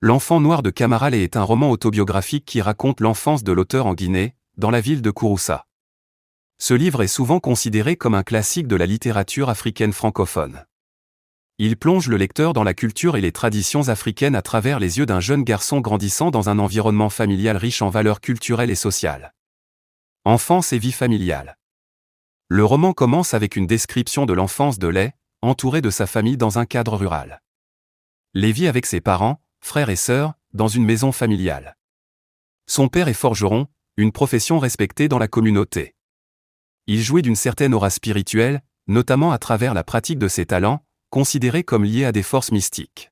L'enfant noir de Camara Lay est un roman autobiographique qui raconte l'enfance de l'auteur en Guinée, dans la ville de Kouroussa. Ce livre est souvent considéré comme un classique de la littérature africaine francophone. Il plonge le lecteur dans la culture et les traditions africaines à travers les yeux d'un jeune garçon grandissant dans un environnement familial riche en valeurs culturelles et sociales. Enfance et vie familiale. Le roman commence avec une description de l'enfance de Lay, entouré de sa famille dans un cadre rural. Lay vit avec ses parents, frères et sœurs, dans une maison familiale. Son père est forgeron, une profession respectée dans la communauté. Il jouit d'une certaine aura spirituelle, notamment à travers la pratique de ses talents, considérés comme liés à des forces mystiques.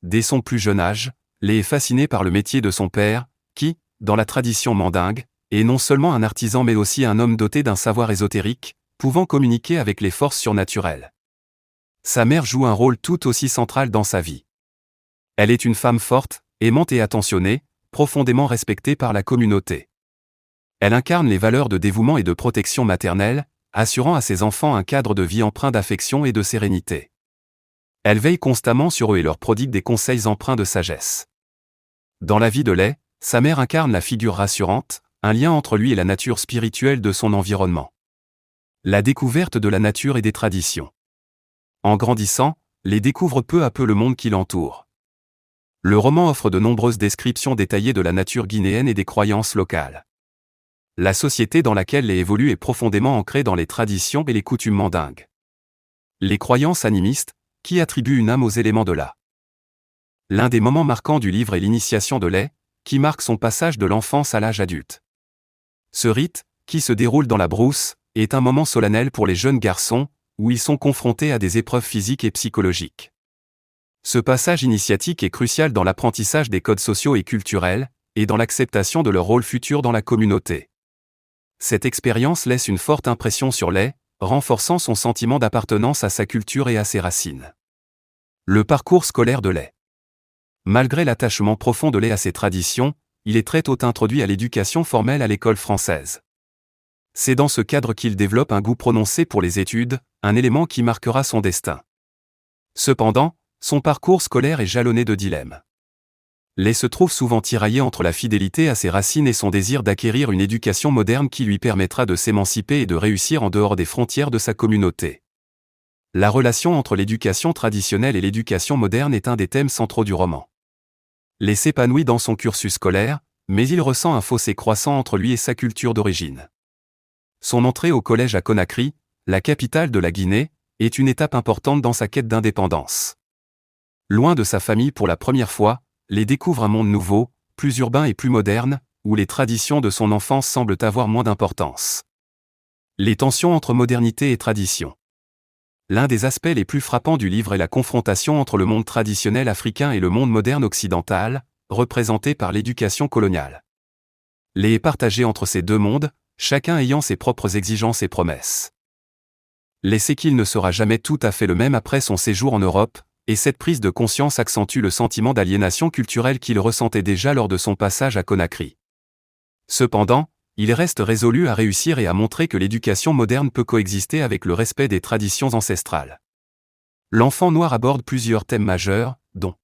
Dès son plus jeune âge, Lay est fasciné par le métier de son père, qui, dans la tradition mandingue, est non seulement un artisan mais aussi un homme doté d'un savoir ésotérique, pouvant communiquer avec les forces surnaturelles. Sa mère joue un rôle tout aussi central dans sa vie. Elle est une femme forte, aimante et attentionnée, profondément respectée par la communauté. Elle incarne les valeurs de dévouement et de protection maternelle, assurant à ses enfants un cadre de vie empreint d'affection et de sérénité. Elle veille constamment sur eux et leur prodigue des conseils empreints de sagesse. Dans la vie de Lay, sa mère incarne la figure rassurante, un lien entre lui et la nature spirituelle de son environnement. La découverte de la nature et des traditions. En grandissant, Lay découvre peu à peu le monde qui l'entoure. Le roman offre de nombreuses descriptions détaillées de la nature guinéenne et des croyances locales. La société dans laquelle Lay évolue est profondément ancrée dans les traditions et les coutumes mandingues. Les croyances animistes, qui attribuent une âme aux éléments de la. L'un des moments marquants du livre est l'initiation de Lay, qui marque son passage de l'enfance à l'âge adulte. Ce rite, qui se déroule dans la brousse, est un moment solennel pour les jeunes garçons, où ils sont confrontés à des épreuves physiques et psychologiques. Ce passage initiatique est crucial dans l'apprentissage des codes sociaux et culturels, et dans l'acceptation de leur rôle futur dans la communauté. Cette expérience laisse une forte impression sur Lay, renforçant son sentiment d'appartenance à sa culture et à ses racines. Le parcours scolaire de Lay. Malgré l'attachement profond de Lay à ses traditions, il est très tôt introduit à l'éducation formelle à l'école française. C'est dans ce cadre qu'il développe un goût prononcé pour les études, un élément qui marquera son destin. Cependant, son parcours scolaire est jalonné de dilemmes. Lay se trouve souvent tiraillé entre la fidélité à ses racines et son désir d'acquérir une éducation moderne qui lui permettra de s'émanciper et de réussir en dehors des frontières de sa communauté. La relation entre l'éducation traditionnelle et l'éducation moderne est un des thèmes centraux du roman. Lay s'épanouit dans son cursus scolaire, mais il ressent un fossé croissant entre lui et sa culture d'origine. Son entrée au collège à Conakry, la capitale de la Guinée, est une étape importante dans sa quête d'indépendance. Loin de sa famille pour la première fois, Lay découvre un monde nouveau, plus urbain et plus moderne, où les traditions de son enfance semblent avoir moins d'importance. Les tensions entre modernité et tradition. L'un des aspects les plus frappants du livre est la confrontation entre le monde traditionnel africain et le monde moderne occidental, représenté par l'éducation coloniale. Lay est partagé entre ces deux mondes, chacun ayant ses propres exigences et promesses. Lay sait qu'il ne sera jamais tout à fait le même après son séjour en Europe, et cette prise de conscience accentue le sentiment d'aliénation culturelle qu'il ressentait déjà lors de son passage à Conakry. Cependant, il reste résolu à réussir et à montrer que l'éducation moderne peut coexister avec le respect des traditions ancestrales. L'enfant noir aborde plusieurs thèmes majeurs, dont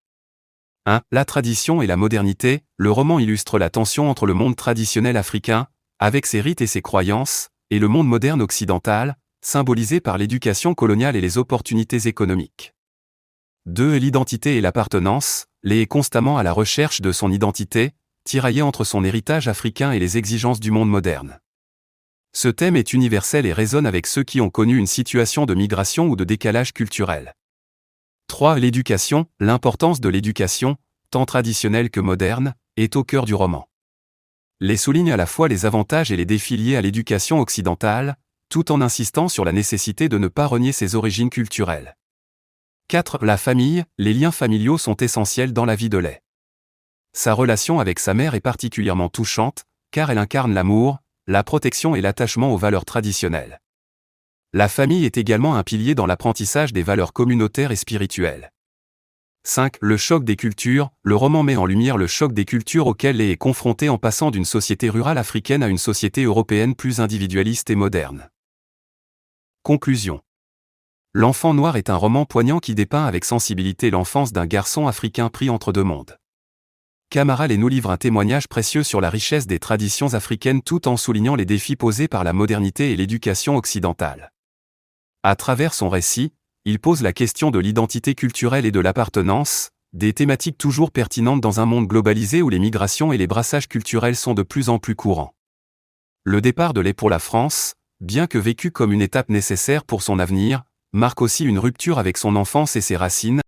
1. La tradition et la modernité. Le roman illustre la tension entre le monde traditionnel africain, avec ses rites et ses croyances, et le monde moderne occidental, symbolisé par l'éducation coloniale et les opportunités économiques. 2. L'identité et l'appartenance. Lay est constamment à la recherche de son identité, tiraillé entre son héritage africain et les exigences du monde moderne. Ce thème est universel et résonne avec ceux qui ont connu une situation de migration ou de décalage culturel. 3. L'éducation. L'importance de l'éducation, tant traditionnelle que moderne, est au cœur du roman. Lay souligne à la fois les avantages et les défis liés à l'éducation occidentale, tout en insistant sur la nécessité de ne pas renier ses origines culturelles. 4. La famille. Les liens familiaux sont essentiels dans la vie de Lay. Sa relation avec sa mère est particulièrement touchante, car elle incarne l'amour, la protection et l'attachement aux valeurs traditionnelles. La famille est également un pilier dans l'apprentissage des valeurs communautaires et spirituelles. 5. Le choc des cultures. Le roman met en lumière le choc des cultures auquel Lay est confronté en passant d'une société rurale africaine à une société européenne plus individualiste et moderne. Conclusion. L'enfant noir est un roman poignant qui dépeint avec sensibilité l'enfance d'un garçon africain pris entre deux mondes. Kamara nous livre un témoignage précieux sur la richesse des traditions africaines tout en soulignant les défis posés par la modernité et l'éducation occidentale. À travers son récit, il pose la question de l'identité culturelle et de l'appartenance, des thématiques toujours pertinentes dans un monde globalisé où les migrations et les brassages culturels sont de plus en plus courants. Le départ de l'est pour la France, bien que vécu comme une étape nécessaire pour son avenir, marque aussi une rupture avec son enfance et ses racines,